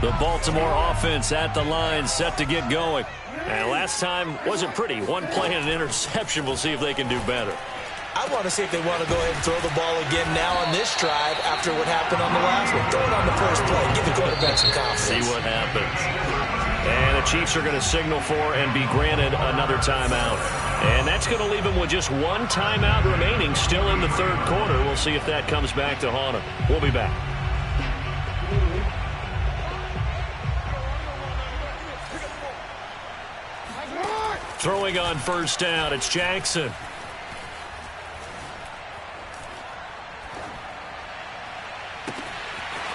The Baltimore offense at the line, set to get going. And last time wasn't pretty. One play and an interception. We'll see if they can do better. I want to see if they want to go ahead and throw the ball again now on this drive after what happened on the last one. Throw it on the first play. Give the quarterback some confidence. See what happens. And the Chiefs are going to signal for and be granted another timeout. And that's going to leave them with just one timeout remaining still in the third quarter. We'll see if that comes back to haunt them. We'll be back. Throwing on first down, it's Jackson.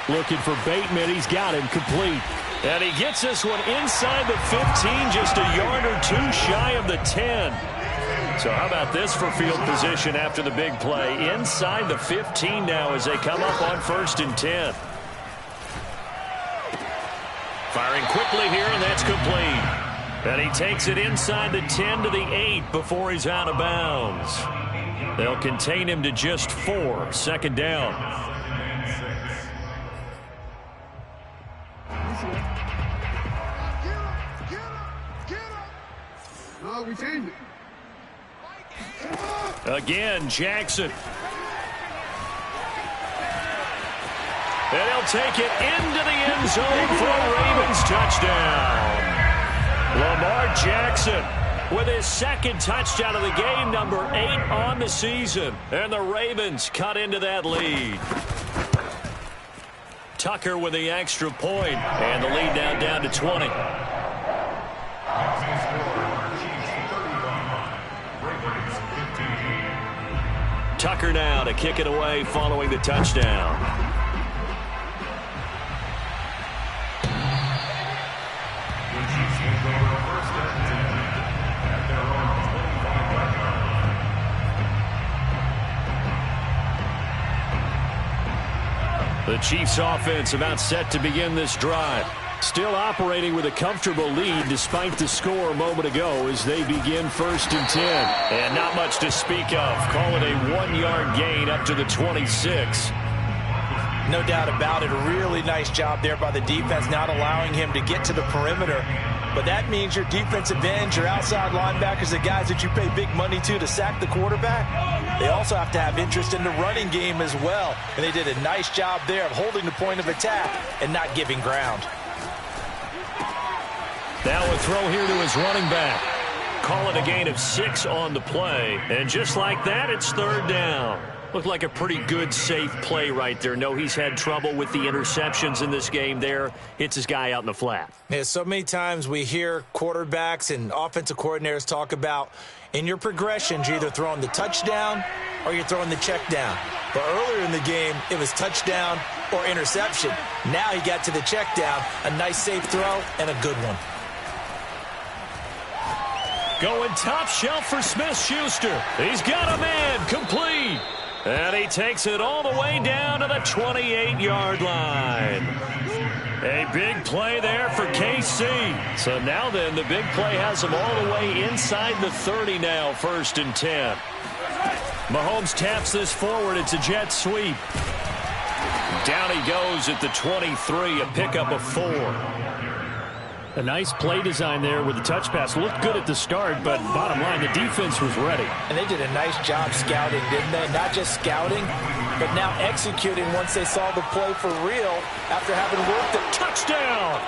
Looking for Bateman. He's got him complete. And he gets this one inside the 15, just a yard or two shy of the 10. So how about this for field position after the big play? Inside the 15 now as they come up on 1st and 10. Firing quickly here, and that's complete. And he takes it inside the 10 to the 8 before he's out of bounds. They'll contain him to just 4. Second down. We changed it. Again, Jackson. And he'll take it into the end zone for a Ravens touchdown. Lamar Jackson with his second touchdown of the game, number 8 on the season. And the Ravens cut into that lead. Tucker with the extra point, and the lead now down to 20. Tucker now to kick it away following the touchdown. The Chiefs offense about set to begin this drive. Still operating with a comfortable lead despite the score a moment ago as they begin 1st and 10. And not much to speak of. Call it a 1-yard gain up to the 26. No doubt about it. A really nice job there by the defense, not allowing him to get to the perimeter. But that means your defensive ends, your outside linebackers, the guys that you pay big money to sack the quarterback, they also have to have interest in the running game as well. And they did a nice job there of holding the point of attack and not giving ground. Now a throw here to his running back. Call it a gain of 6 on the play. And just like that, it's 3rd down. Looked like a pretty good, safe play right there. No, he's had trouble with the interceptions in this game there. Hits his guy out in the flat. Yeah, so many times we hear quarterbacks and offensive coordinators talk about in your progressions, you're either throwing the touchdown or you're throwing the check down. But earlier in the game, it was touchdown or interception. Now he got to the check down, a nice safe throw and a good one. Going top shelf for Smith-Schuster. He's got a man complete. And he takes it all the way down to the 28-yard line. A big play there for KC. So now then, the big play has him all the way inside the 30 now, 1st and 10. Mahomes taps this forward. It's a jet sweep. Down he goes at the 23, a pickup of 4. A nice play design there with the touch pass. Looked good at the start, but bottom line, the defense was ready. And they did a nice job scouting, didn't they? Not just scouting, but now executing once they saw the play for real after having worked it. Touchdown!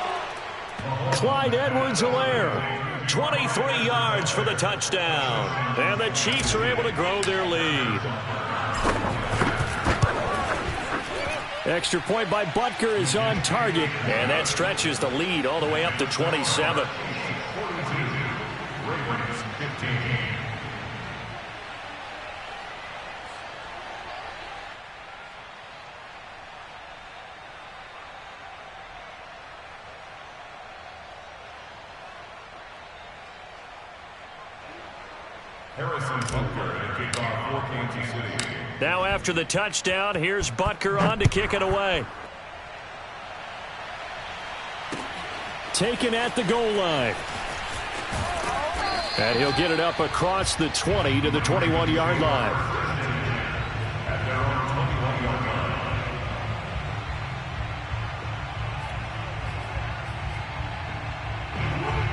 Clyde Edwards-Helaire. 23 yards for the touchdown. And the Chiefs are able to grow their lead. Extra point by Butker is on target, and that stretches the lead all the way up to 27. Harrison Butker to kick off for Kansas City. Now after the touchdown, here's Butker on to kick it away. Taken at the goal line. And he'll get it up across the 20 to the 21-yard line.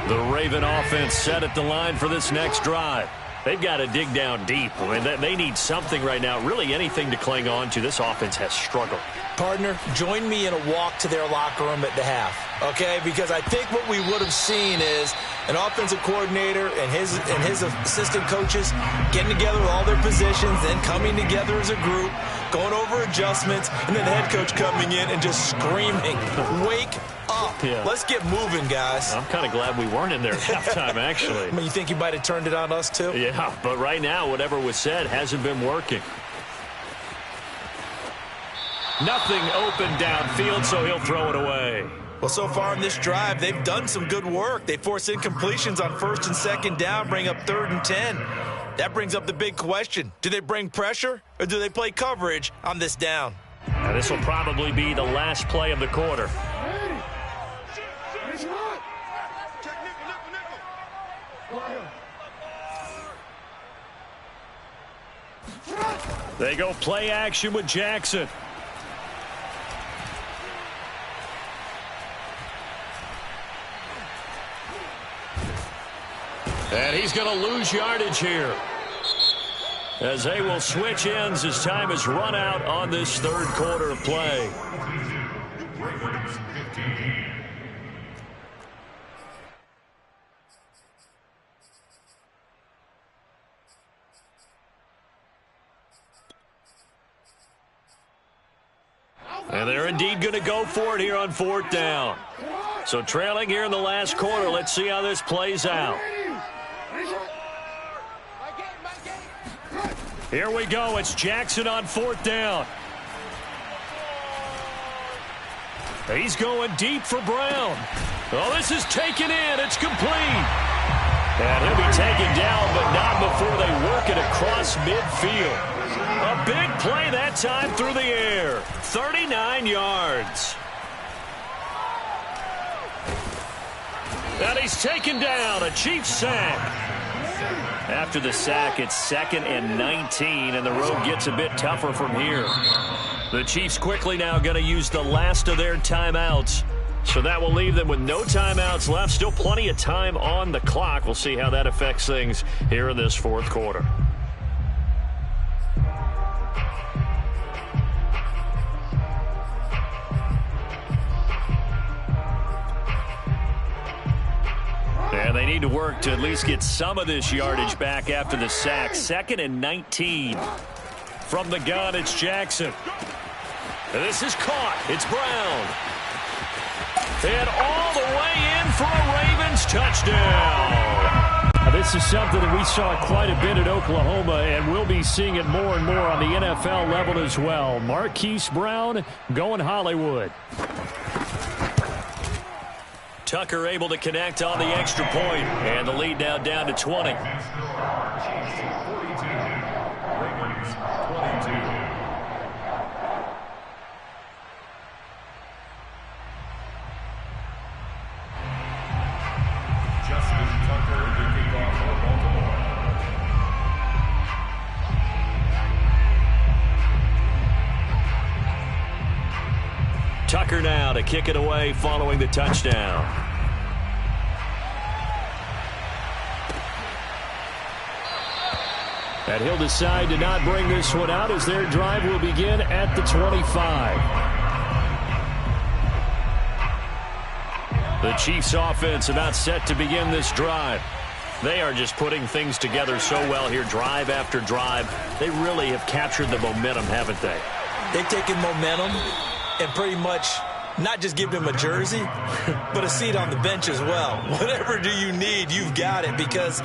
The Raven offense set at the line for this next drive. They've got to dig down deep. I mean, they need something right now, really anything to cling on to. This offense has struggled. Partner, join me in a walk to their locker room at the half, okay? Because I think what we would have seen is an offensive coordinator and his assistant coaches getting together with all their positions, then coming together as a group, going over adjustments, and then the head coach coming in and just screaming, "Wake up. Yeah. Let's get moving, guys." I'm kind of glad we weren't in there at halftime, actually. I mean, you think you might have turned it on us, too? Yeah, but right now, whatever was said hasn't been working. Nothing open downfield, so he'll throw it away. Well, so far in this drive, they've done some good work. They force incompletions on 1st and 2nd down, bring up 3rd and 10. That brings up the big question. Do they bring pressure, or do they play coverage on this down? Now, this will probably be the last play of the quarter. They go play action with Jackson. And he's going to lose yardage here, as they will switch ends as time is run out on this 3rd quarter of play. And they're indeed going to go for it here on 4th down. So trailing here in the last quarter, let's see how this plays out. Here we go. It's Jackson on 4th down. He's going deep for Brown. Oh, this is taken in. It's complete. And he'll be taken down, but not before they work it across midfield. A big play that time through the air. 39 yards. And he's taken down. A Chiefs sack. After the sack, it's 2nd and 19, and the road gets a bit tougher from here. The Chiefs quickly now going to use the last of their timeouts. So that will leave them with no timeouts left. Still plenty of time on the clock. We'll see how that affects things here in this 4th quarter. And they need to work to at least get some of this yardage back after the sack. 2nd and 19. From the gun, it's Jackson. And this is caught. It's Brown. And all the way in for a Ravens touchdown. This is something that we saw quite a bit at Oklahoma, and we'll be seeing it more and more on the NFL level as well. Marquise Brown going Hollywood. Tucker able to connect on the extra point, and the lead now down to 20. Justin Tucker, the kickoff for Baltimore. Tucker now to kick it away following the touchdown. And he'll decide to not bring this one out as their drive will begin at the 25. The Chiefs offense about set to begin this drive. They are just putting things together so well here, drive after drive. They really have captured the momentum, haven't they? They've taken momentum and pretty much not just give them a jersey, but a seat on the bench as well. Whatever do you need, you've got it, because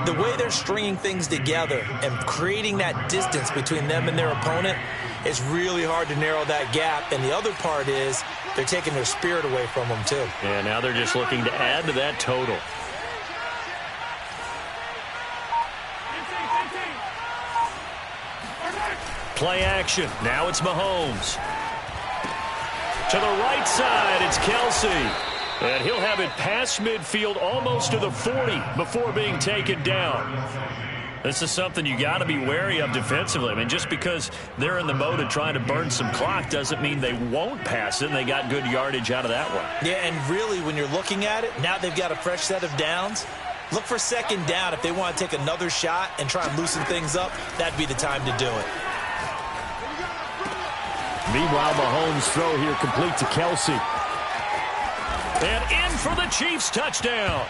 the way they're stringing things together and creating that distance between them and their opponent, it's really hard to narrow that gap. And the other part is they're taking their spirit away from them, too. Yeah, now they're just looking to add to that total. Play action. Now it's Mahomes. To the right side, it's Kelsey. And he'll have it past midfield almost to the 40 before being taken down. This is something you got to be wary of defensively. I mean, just because they're in the mode of trying to burn some clock doesn't mean they won't pass it, and they got good yardage out of that one. Yeah, and really, when you're looking at it, now they've got a fresh set of downs. Look for second down. If they want to take another shot and try and loosen things up, that'd be the time to do it. Meanwhile, Mahomes' throw here complete to Kelsey. And in for the Chiefs touchdown.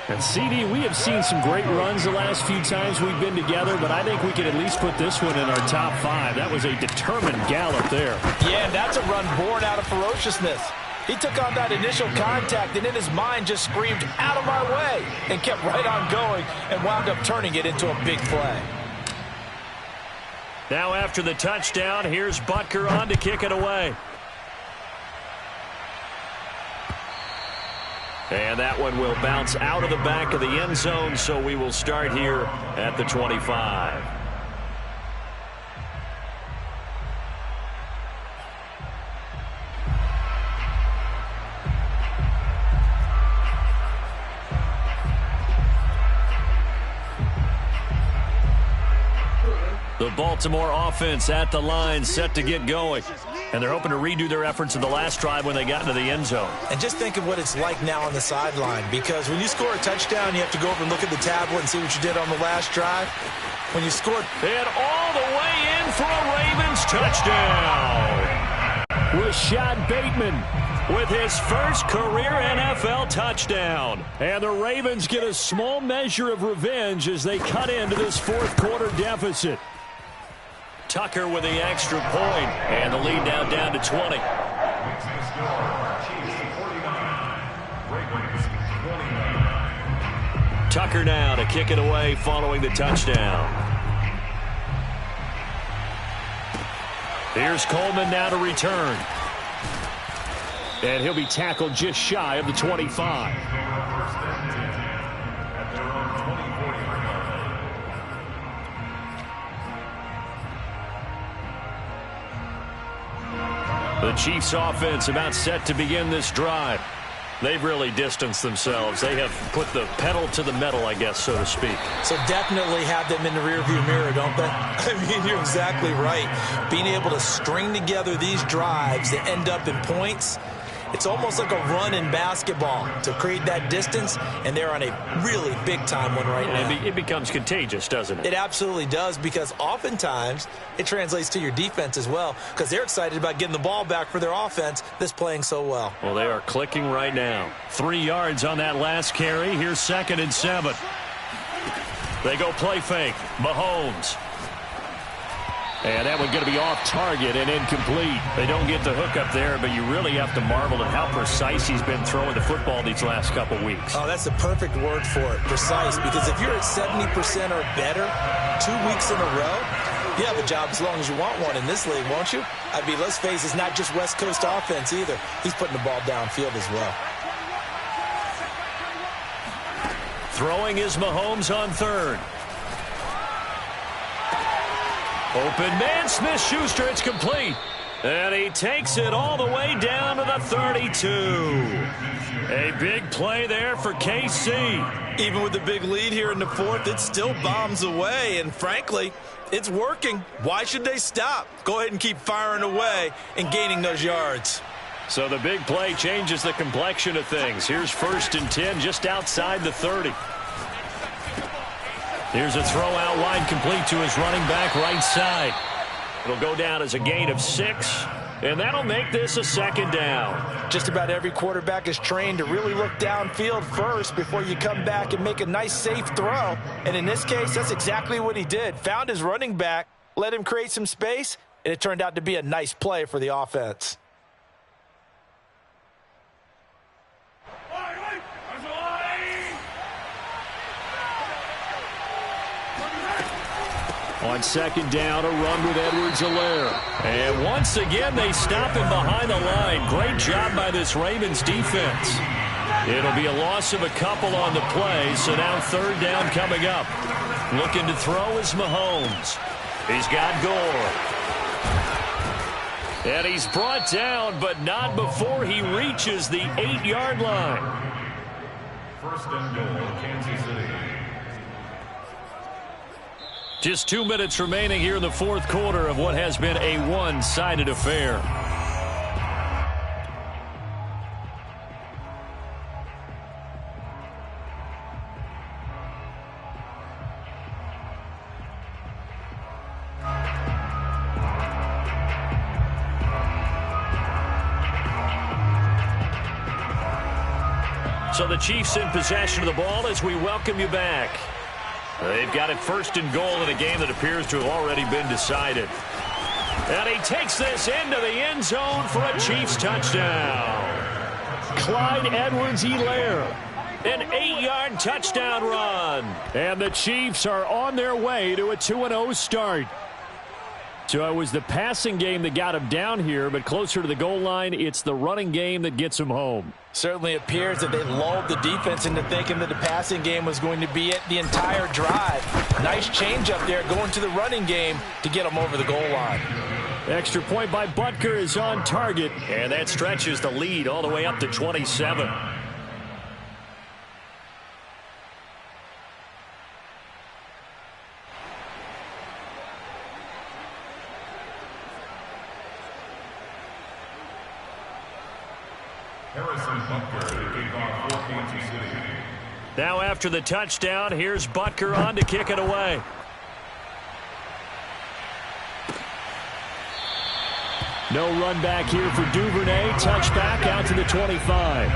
And CD, we have seen some great runs the last few times we've been together, but I think we can at least put this one in our top 5. That was a determined gallop there. Yeah, and that's a run born out of ferociousness. He took on that initial contact and in his mind just screamed, "Out of my way," and kept right on going and wound up turning it into a big play. Now after the touchdown, here's Butker on to kick it away. And that one will bounce out of the back of the end zone, so we will start here at the 25. The Baltimore offense at the line, set to get going. And they're hoping to redo their efforts in the last drive when they got into the end zone. And just think of what it's like now on the sideline, because when you score a touchdown, you have to go over and look at the tablet and see what you did on the last drive. When you scored... And all the way in for a Ravens touchdown. Rashad Bateman with his first career NFL touchdown. And the Ravens get a small measure of revenge as they cut into this fourth quarter deficit. Tucker with the extra point, and the lead now down to 20. Tucker now to kick it away following the touchdown. Here's Coleman now to return. And he'll be tackled just shy of the 25. The Chiefs offense about set to begin this drive. They've really distanced themselves. They have put the pedal to the metal, I guess, so to speak. So definitely have them in the rearview mirror, don't they? I mean, you're exactly right. Being able to string together these drives that end up in points, it's almost like a run in basketball to create that distance, and they're on a really big-time one right now. It becomes contagious, doesn't it? It absolutely does, because oftentimes it translates to your defense as well, because they're excited about getting the ball back for their offense that's playing so well. Well, they are clicking right now. 3 yards on that last carry. Here's 2nd and 7. They go play fake. Mahomes. And that one going to be off target and incomplete. They don't get the hook up there, but you really have to marvel at how precise he's been throwing the football these last couple weeks. Oh, that's the perfect word for it, precise, because if you're at 70% or better 2 weeks in a row, you have a job as long as you want one in this league, won't you? I mean, let's face it, it's not just West Coast offense either. He's putting the ball downfield as well. Throwing is Mahomes on 3rd. Open man, Smith-Schuster, it's complete. And he takes it all the way down to the 32. A big play there for KC. Even with the big lead here in the 4th, it still bombs away. And frankly, it's working. Why should they stop? Go ahead and keep firing away and gaining those yards. So the big play changes the complexion of things. Here's 1st and 10 just outside the 30. Here's a throw out wide, complete to his running back right side. It'll go down as a gain of 6, and that'll make this a 2nd down. Just about every quarterback is trained to really look downfield first before you come back and make a nice, safe throw. And in this case, that's exactly what he did. Found his running back, let him create some space, and it turned out to be a nice play for the offense. On 2nd down, a run with Edwards-Helaire. And once again, they stop him behind the line. Great job by this Ravens defense. It'll be a loss of a couple on the play, so now 3rd down coming up. Looking to throw is Mahomes. He's got Gore. And he's brought down, but not before he reaches the 8-yard line. 1st and goal, Kansas City. Just 2 minutes remaining here in the fourth quarter of what has been a one-sided affair. So the Chiefs in possession of the ball as we welcome you back. They've got it first and goal in a game that appears to have already been decided. And he takes this into the end zone for a Chiefs touchdown. Clyde Edwards-Helaire. An 8-yard touchdown run. And the Chiefs are on their way to a 2-0 start. So it was the passing game that got him down here, but closer to the goal line, it's the running game that gets him home. Certainly appears that they lulled the defense into thinking that the passing game was going to be it the entire drive. Nice change up there going to the running game to get them over the goal line. Extra point by Butker is on target, and that stretches the lead all the way up to 27. Harrison Butker to kick off for Kansas City. Now after the touchdown, here's Butker on to kick it away. No run back here for Duvernay. Touchback out to the 25.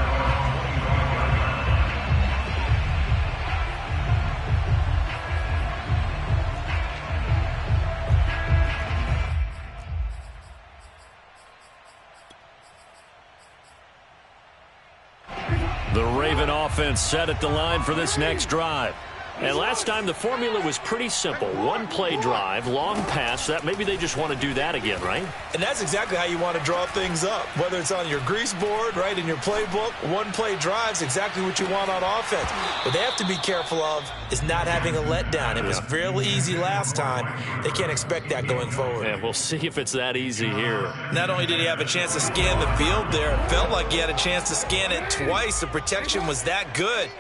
The Raven offense set at the line for this next drive. And last time the formula was pretty simple. One play drive, long pass. That maybe they just want to do that again, right? And that's exactly how you want to draw things up. Whether it's on your grease board, right, in your playbook, one play drive's exactly what you want on offense. What they have to be careful of is not having a letdown. It was fairly easy last time. They can't expect that going forward. Yeah, we'll see if it's that easy here. Not only did he have a chance to scan the field there, it felt like he had a chance to scan it twice. The protection was that good.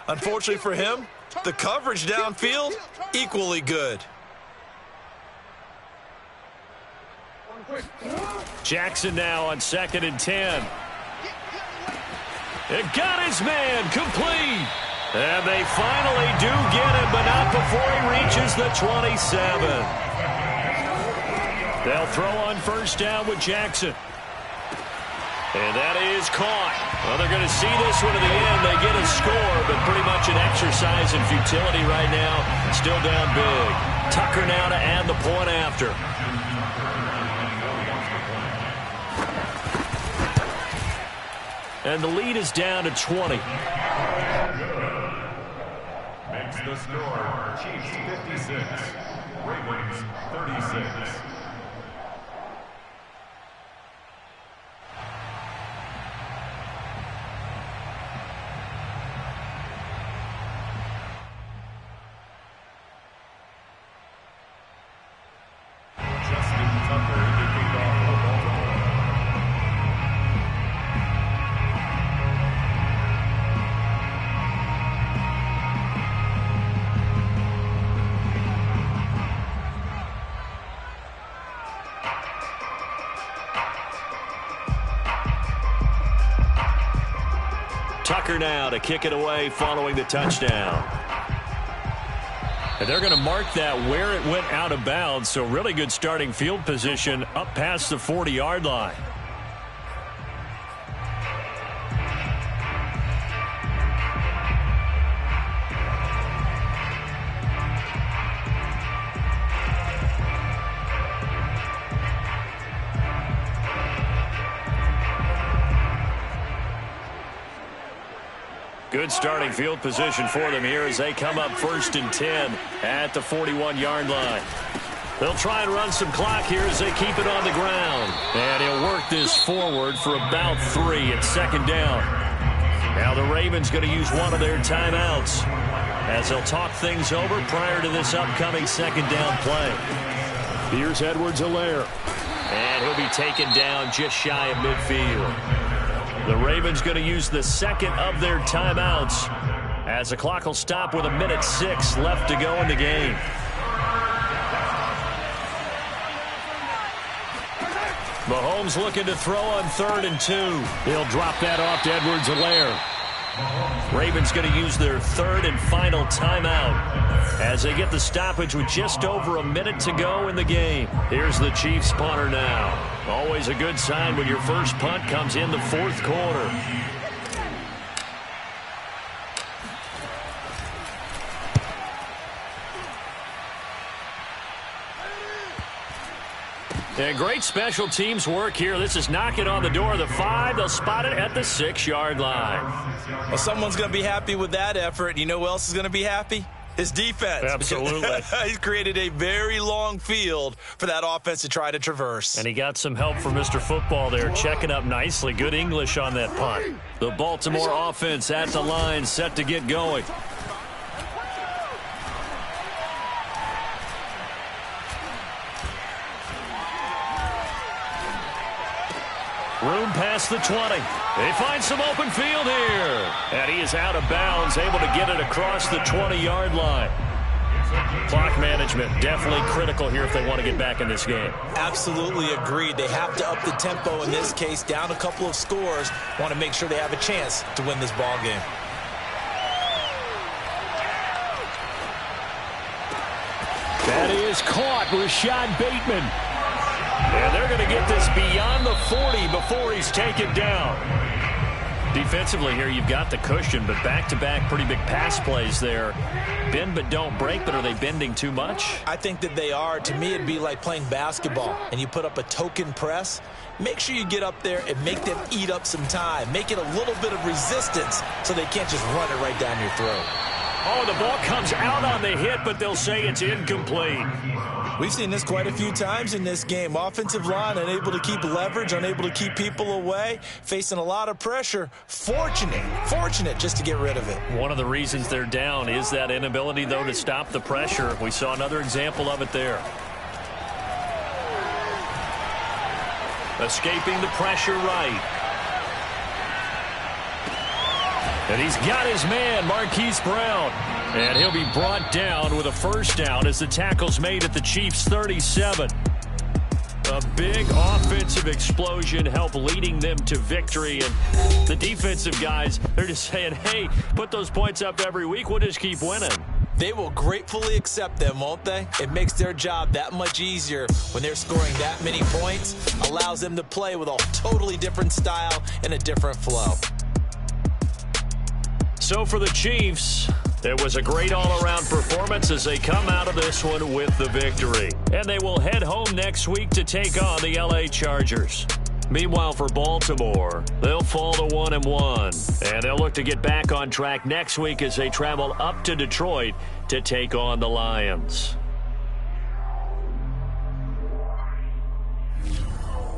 Unfortunately for him, the coverage downfield, equally good. Jackson now on 2nd and 10. It got his man complete. And they finally do get him, but not before he reaches the 27. They'll throw on first down with Jackson. And that is caught. Well, they're going to see this one to the end. They get a score, but pretty much an exercise in futility right now. Still down big. Tucker now to add the point after. And the lead is down to 20. Makes the score Chiefs 56, Ravens 36. Tucker now to kick it away following the touchdown. And they're going to mark that where it went out of bounds, so really good starting field position up past the 40-yard line. Good starting field position for them here as they come up 1st and 10 at the 41-yard line. They'll try and run some clock here as they keep it on the ground. And he'll work this forward for about 3 at 2nd down. Now the Ravens going to use one of their timeouts as they'll talk things over prior to this upcoming 2nd down play. Here's Edwards-Helaire. And he'll be taken down just shy of midfield. The Ravens going to use the 2nd of their timeouts as the clock will stop with 1:06 left to go in the game. Mahomes looking to throw on 3rd and 2. He'll drop that off to Edwards-Helaire. Ravens going to use their 3rd and final timeout as they get the stoppage with just over a minute to go in the game. Here's the Chiefs punter now. Always a good sign when your first punt comes in the 4th quarter. And great special teams work here. This is knocking on the door of the 5. They'll spot it at the 6-yard line. Well, someone's going to be happy with that effort. You know who else is going to be happy? His defense. Absolutely. He's created a very long field for that offense to try to traverse. And he got some help from Mr. Football there, checking up nicely. Good English on that punt. The Baltimore offense at the line, set to get going. Room past the 20. They find some open field here. And he is out of bounds, able to get it across the 20-yard line. Clock management definitely critical here if they want to get back in this game. Absolutely agreed. They have to up the tempo in this case, down a couple of scores. Want to make sure they have a chance to win this ball game. That is caught. Rashad Bateman. And they're going to get this beyond the 40 before he's taken down. Defensively here, you've got the cushion, but back-to-back pretty big pass plays there. Bend but don't break, but are they bending too much? I think that they are. To me, it'd be like playing basketball, and you put up a token press. Make sure you get up there and make them eat up some time. Make it a little bit of resistance so they can't just run it right down your throat. Oh, the ball comes out on the hit, but they'll say it's incomplete. We've seen this quite a few times in this game. Offensive line unable to keep leverage, unable to keep people away, facing a lot of pressure. Fortunate just to get rid of it. One of the reasons they're down is that inability, though, to stop the pressure. We saw another example of it there. Escaping the pressure right. And he's got his man, Marquise Brown. And he'll be brought down with a first down as the tackle's made at the Chiefs' 37. A big offensive explosion helped leading them to victory. And the defensive guys, they're just saying, hey, put those points up every week. We'll just keep winning. They will gratefully accept them, won't they? It makes their job that much easier when they're scoring that many points. Allows them to play with a totally different style and a different flow. So for the Chiefs, it was a great all-around performance as they come out of this one with the victory. And they will head home next week to take on the LA Chargers. Meanwhile, for Baltimore, they'll fall to 1-1. And they'll look to get back on track next week as they travel up to Detroit to take on the Lions.